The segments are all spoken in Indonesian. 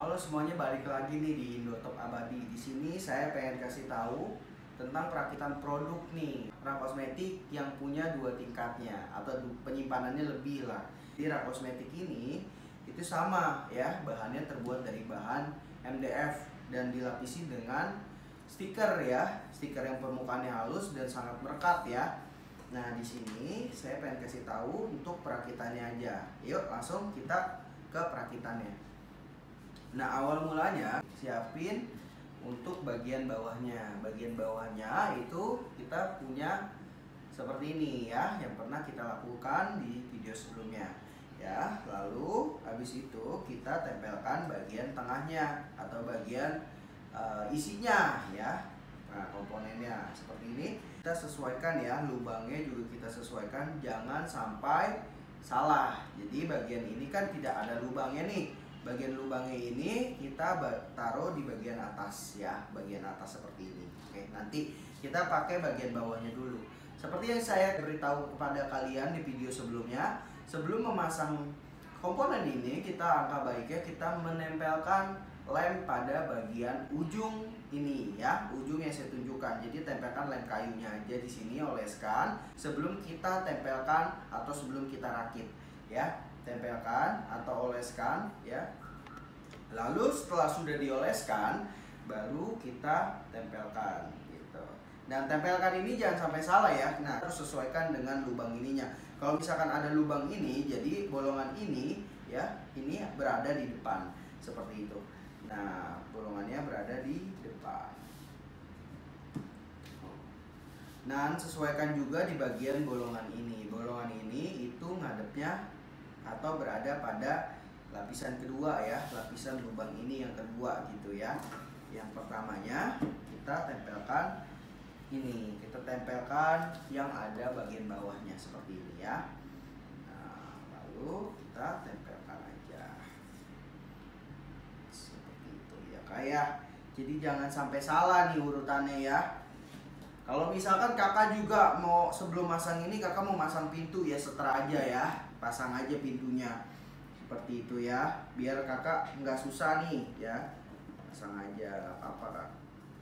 Halo semuanya, balik lagi nih di Indotop Abadi. Di sini saya pengen kasih tahu tentang perakitan produk nih, rak kosmetik yang punya dua tingkatnya atau penyimpanannya lebih lah. Di rak kosmetik ini itu sama ya, bahannya terbuat dari bahan MDF dan dilapisi dengan stiker ya, stiker yang permukaannya halus dan sangat merekat ya. Nah di sini saya pengen kasih tahu untuk perakitannya aja. Yuk langsung kita ke perakitannya. Nah awal mulanya siapin untuk bagian bawahnya. Bagian bawahnya itu kita punya seperti ini ya, yang pernah kita lakukan di video sebelumnya ya. Lalu habis itu kita tempelkan bagian tengahnya atau bagian isinya ya. Nah komponennya seperti ini kita sesuaikan ya, lubangnya juga kita sesuaikan, jangan sampai salah. Jadi bagian ini kan tidak ada lubangnya nih. Bagian lubangnya ini kita taruh di bagian atas ya, bagian atas seperti ini. Oke, nanti kita pakai bagian bawahnya dulu. Seperti yang saya beritahu kepada kalian di video sebelumnya, sebelum memasang komponen ini, kita angka baiknya kita menempelkan lem pada bagian ujung ini ya, ujung yang saya tunjukkan. Jadi tempelkan lem kayunya aja di sini, oleskan sebelum kita tempelkan atau sebelum kita rakit ya. Tempelkan atau oleskan ya. Lalu setelah sudah dioleskan baru kita tempelkan gitu. Dan tempelkan ini jangan sampai salah ya. Nah, harus sesuaikan dengan lubang ininya. Kalau misalkan ada lubang ini, jadi bolongan ini ya, ini berada di depan seperti itu. Nah, bolongannya berada di depan. Nah, sesuaikan juga di bagian bolongan ini. Bolongan ini itu ngadepnya atau berada pada lapisan kedua ya, lapisan lubang ini yang kedua gitu ya. Yang pertamanya kita tempelkan ini, kita tempelkan yang ada bagian bawahnya seperti ini ya. Nah, lalu kita tempelkan aja seperti itu ya kayak. Jadi jangan sampai salah nih urutannya ya. Kalau misalkan kakak juga mau sebelum masang ini, kakak mau masang pintu ya, seter aja ya, pasang aja pintunya seperti itu ya, biar kakak nggak susah nih ya, pasang aja apa kak.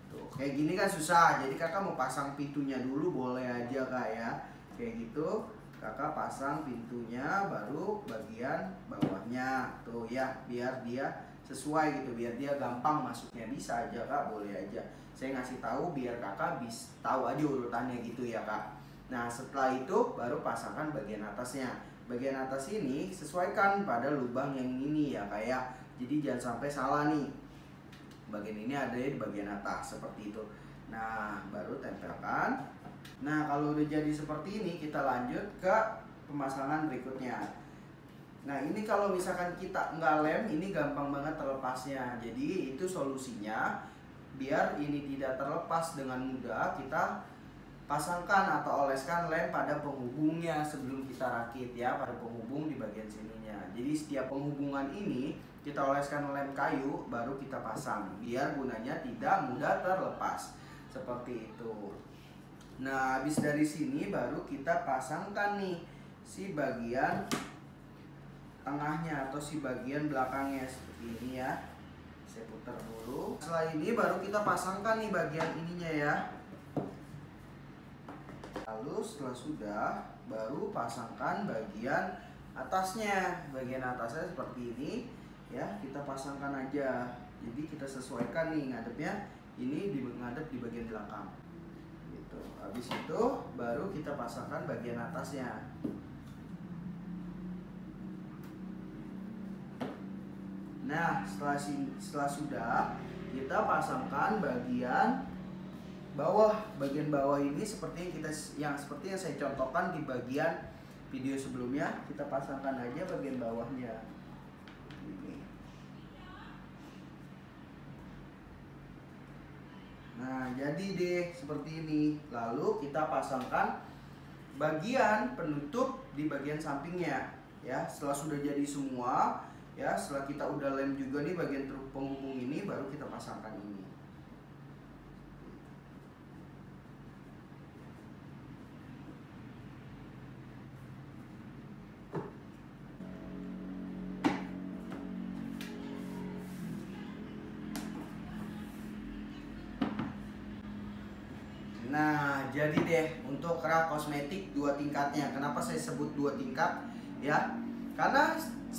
Tuh kayak gini kan susah, jadi kakak mau pasang pintunya dulu boleh aja kak ya, kayak gitu kakak pasang pintunya baru bagian bawahnya tuh ya, biar dia sesuai gitu, biar dia gampang masuknya. Bisa aja kak, boleh aja, saya ngasih tahu biar kakak bisa tahu aja urutannya gitu ya kak. Nah setelah itu baru pasangkan bagian atasnya. Bagian atas ini sesuaikan pada lubang yang ini ya kayak, jadi jangan sampai salah nih. Bagian ini ada di bagian atas seperti itu. Nah baru tempelkan. Nah kalau udah jadi seperti ini, kita lanjut ke pemasangan berikutnya. Nah ini kalau misalkan kita nggak lem, ini gampang banget terlepasnya. Jadi itu solusinya, biar ini tidak terlepas dengan mudah, kita pasangkan atau oleskan lem pada penghubungnya sebelum kita rakit ya, pada penghubung di bagian sininya. Jadi setiap penghubungan ini kita oleskan lem kayu baru kita pasang, biar gunanya tidak mudah terlepas seperti itu. Nah habis dari sini baru kita pasangkan nih si bagian tengahnya atau si bagian belakangnya seperti ini ya. Saya putar dulu. Setelah ini baru kita pasangkan nih bagian ininya ya. Lalu setelah sudah baru pasangkan bagian atasnya. Bagian atasnya seperti ini ya, kita pasangkan aja. Jadi kita sesuaikan nih ngadepnya, ini ngadep di bagian belakang gitu. Habis itu baru kita pasangkan bagian atasnya. Nah setelah sudah kita pasangkan bagian bawah. Bagian bawah ini seperti yang saya contohkan di bagian video sebelumnya, kita pasangkan aja bagian bawahnya ini. Nah jadi deh seperti ini. Lalu kita pasangkan bagian penutup di bagian sampingnya ya. Setelah sudah jadi semua ya, setelah kita udah lem juga nih bagian penghubung ini, baru kita pasangkan ini. Nah, jadi deh untuk rak kosmetik 2 tingkatnya. Kenapa saya sebut 2 tingkat ya? Karena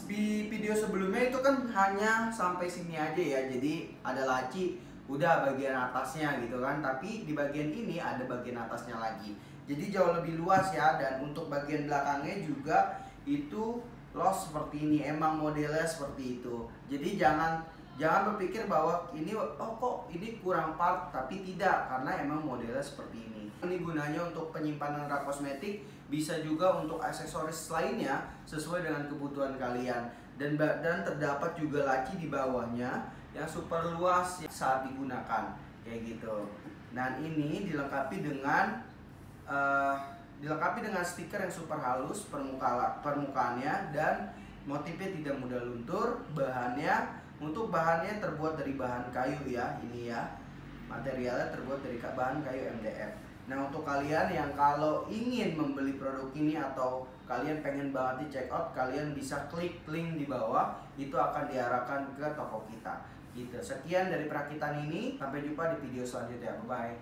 di video sebelumnya itu kan hanya sampai sini aja ya. Jadi ada laci, udah bagian atasnya gitu kan. Tapi di bagian ini ada bagian atasnya lagi. Jadi jauh lebih luas ya. Dan untuk bagian belakangnya juga itu loss seperti ini. Emang modelnya seperti itu. Jadi jangan berpikir bahwa ini kok ini kurang part, tapi tidak, karena emang modelnya seperti ini. Ini gunanya untuk penyimpanan rak kosmetik, bisa juga untuk aksesoris lainnya sesuai dengan kebutuhan kalian. Dan terdapat juga laci di bawahnya yang super luas saat digunakan kayak gitu. Dan ini dilengkapi dengan stiker yang super halus permukaannya, dan motifnya tidak mudah luntur. Bahannya terbuat dari bahan kayu ya, ini ya. Materialnya terbuat dari bahan kayu MDF. Nah, untuk kalian yang kalau ingin membeli produk ini atau kalian pengen banget di check out, kalian bisa klik link di bawah, itu akan diarahkan ke toko kita. Gitu. Sekian dari perakitan ini, sampai jumpa di video selanjutnya. Bye bye.